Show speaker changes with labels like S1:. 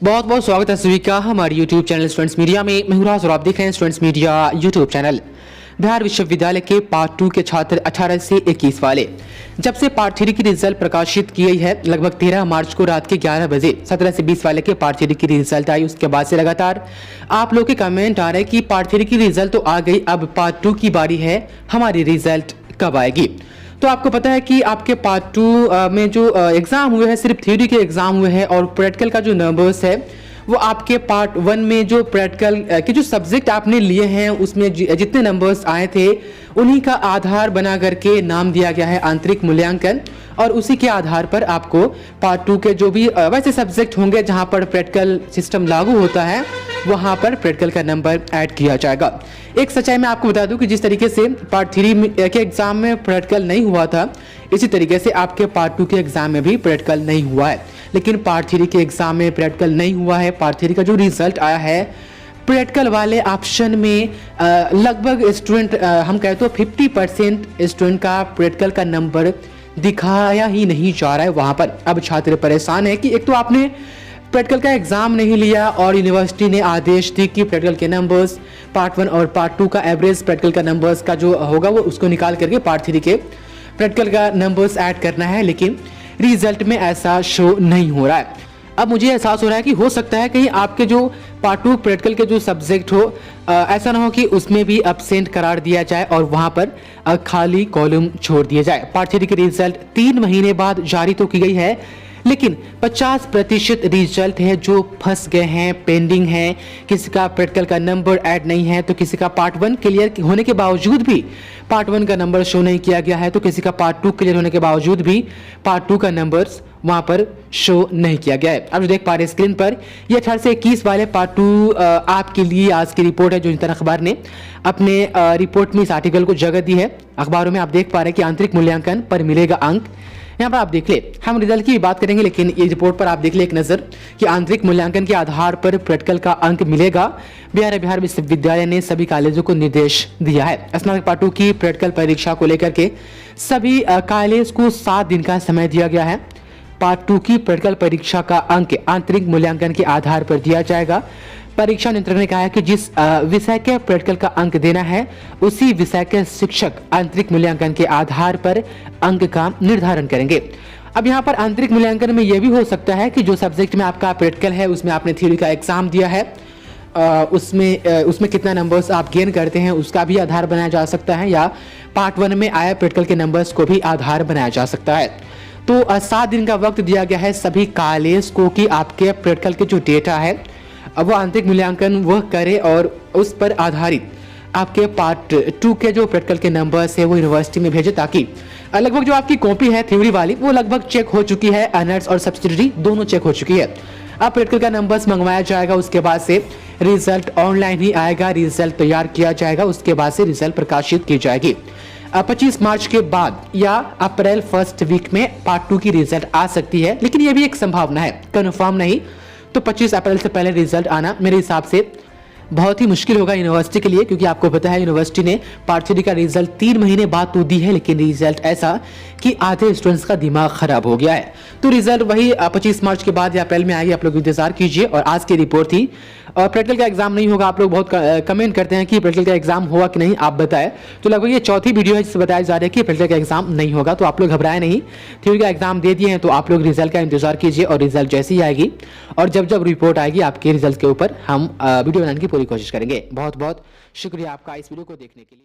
S1: बहुत बहुत स्वागत है सभी का हमारे यूट्यूब चैनल स्टूडेंट्स मीडिया में। मैं हूं राज और आप देख रहे हैं students media YouTube channel. Bihar विश्वविद्यालय के पार्ट 2 के छात्र 18 से 21 वाले जब से पार्ट 3 की रिजल्ट प्रकाशित की गई है, लगभग 13 मार्च को रात के 11 बजे 17 से 20 वाले के पार्ट 3 की रिजल्ट आई। उसके बाद से लगातार आप लोग के कमेंट आ रहे हैं कि पार्ट 3 की रिजल्ट तो आ गई, अब पार्ट 2 की बारी है, हमारी रिजल्ट कब आएगी। तो आपको पता है कि आपके पार्ट 2 में जो एग्जाम हुए हैं, सिर्फ थ्योरी के एग्जाम हुए हैं और प्रैक्टिकल का जो नंबर्स है वो आपके पार्ट 1 में जो प्रैक्टिकल के जो सब्जेक्ट आपने लिए हैं उसमें जितने नंबर्स आए थे उन्हीं का आधार बना करके नाम दिया गया है आंतरिक मूल्यांकन, और उसी के आधार पर आपको पार्ट 2 के जो भी वैसे सब्जेक्ट होंगे जहां पर प्रैक्टिकल सिस्टम लागू होता है वहां पर प्रैक्टिकल का नंबर ऐड किया जाएगा। एक सच्चाई मैं आपको बता दूं कि जिस तरीके से पार्ट 3 के एग्जाम में प्रैक्टिकल नहीं हुआ था, इसी तरीके से आपके पार्ट 2 के एग्जाम में भी प्रैक्टिकल नहीं हुआ है। लेकिन पार्ट 3 के एग्जाम में प्रैक्टिकल नहीं हुआ है। पार्ट 3 का जो रिजल्ट आया है, प्रैक्टिकल वाले ऑप्शन में लगभग स्टूडेंट हम कहते हो 50% स्टूडेंट का प्रैक्टिकल का नंबर दिखाया ही नहीं जा रहा है वहां पर। अब छात्र परेशान है कि एक तो आपने प्रैक्टिकल का एग्जाम नहीं लिया और यूनिवर्सिटी ने आदेश दी कि प्रैक्टिकल के नंबर्स पार्ट 1 और पार्ट 2 का एवरेज प्रैक्टिकल का नंबर्स का जो होगा वो उसको निकाल करके पार्ट 3 के प्रैक्टिकल का नंबर्स ऐड करना है, लेकिन रिजल्ट में ऐसा शो नहीं हो रहा है। अब मुझे एहसास हो रहा है कि हो सकता है कहीं आपके जो पार्ट 2 प्रैक्टिकल के जो सब्जेक्ट हो ऐसा ना हो कि उसमें भी एब्सेंट करार दिया जाए और वहां पर खाली कॉलम छोड़ दिया जाए। पार्ट 3 की रिजल्ट 3 महीने बाद जारी तो की गई है, लेकिन 50% रिजल्ट है जो फंस गए हैं, पेंडिंग है। किसी का प्रैक्टिकल का नंबर ऐड नहीं है, तो किसी का पार्ट 1 क्लियर होने के बावजूद भी पार्ट 1 का नंबर शो नहीं किया गया है, तो किसी का पार्ट 2 क्लियर होने के बावजूद भी पार्ट 2 का नंबर्स वहां पर शो नहीं किया गया है। अब जो देख पा रहे हैं स्क्रीन पर, ये 18 से 21 वाले पार्ट 2 आपके लिए आज की रिपोर्ट है जो हिंदुस्तान अखबार ने अपने रिपोर्ट में इस आर्टिकल को जगह दी है। अखबारों में आप देख पा रहे हैं कि आंतरिक मूल्यांकन पर मिलेगा अंक। यहाँ पर आप देख ले, हम रिजल्ट की बात करेंगे, लेकिन ये रिपोर्ट पर आप देख ले एक नजर कि आंतरिक मूल्यांकन के आधार पर प्रैक्टिकल का अंक मिलेगा। बिहार विश्वविद्यालय ने सभी कॉलेजों को निर्देश दिया है। स्नातक पार्ट 2 की प्रैक्टिकल परीक्षा को लेकर के सभी कॉलेज को 7 दिन का समय दिया गया है। पार्ट 2 की प्रैक्टिकल परीक्षा का अंक आंतरिक मूल्यांकन के आधार पर दिया जाएगा। परीक्षा नियंत्रक ने कहा है कि जिस विषय के प्रैक्टिकल का अंक देना है उसी विषय के शिक्षक आंतरिक मूल्यांकन के आधार पर अंक का निर्धारण करेंगे। अब यहाँ पर आंतरिक मूल्यांकन में यह भी हो सकता है कि जो सब्जेक्ट में आपका प्रैक्टिकल है उसमें आपने थ्योरी का एग्जाम दिया है, उसमें कितना नंबर्स आप गेन करते हैं उसका भी आधार बनाया जा सकता है, या पार्ट 1 में आए प्रैक्टिकल के नंबर्स को भी आधार बनाया जा सकता है। तो 7 दिन का वक्त दिया गया है सभी कॉलेज को कि आपके प्रैक्टिकल के जो डेटा है अब वो आंतरिक मूल्यांकन वह करे और उस पर आधारित आपके पार्ट 2 के जो प्रैक्टिकल के नंबर्स है वो यूनिवर्सिटी में भेजे, ताकि लगभग जो आपकी कॉपी है थ्योरी वाली वो लगभग चेक हो चुकी है, ऑनर्स और सब्सिडियरी दोनों चेक हो चुकी है। अब प्रैक्टिकल का नंबर्स मंगवाया जाएगा, उसके बाद से रिजल्ट ऑनलाइन ही आएगा, रिजल्ट तैयार किया जाएगा, उसके बाद से रिजल्ट प्रकाशित की जाएगी। 25 मार्च के बाद या अप्रैल फर्स्ट वीक में पार्ट 2 की रिजल्ट आ सकती है, लेकिन यह भी एक संभावना है, कन्फर्म नहीं। तो 25 अप्रैल से पहले रिजल्ट आना मेरे हिसाब से बहुत ही मुश्किल होगा यूनिवर्सिटी के लिए, क्योंकि आपको पता है यूनिवर्सिटी ने पार्ट 3 का रिजल्ट 3 महीने बाद तो दी है, लेकिन रिजल्ट ऐसा कि आधे स्टूडेंट्स का दिमाग खराब हो गया है। तो रिजल्ट वही 25 मार्च के बाद या अप्रैल में आएगी, आप लोग इंतजार कीजिए। और आज की रिपोर्ट थी, और प्रैक्टिकल का एग्जाम नहीं होगा। आप लोग बहुत कमेंट करते हैं कि प्रैक्टिकल का एग्जाम हुआ कि नहीं, आप बताएं। तो लगभग ये चौथी वीडियो है जिससे बताया जा रहा है कि प्रैक्टिकल का एग्जाम नहीं होगा, तो आप लोग घबराए नहीं। थ्योरी का एग्जाम दे दिए हैं तो आप लोग रिजल्ट का इंतजार कीजिए, और रिजल्ट जैसे ही आएगी और जब रिपोर्ट आएगी आपके रिजल्ट के ऊपर हम वीडियो बनाने की पूरी कोशिश करेंगे। बहुत बहुत शुक्रिया आपका इस वीडियो को देखने के लिए।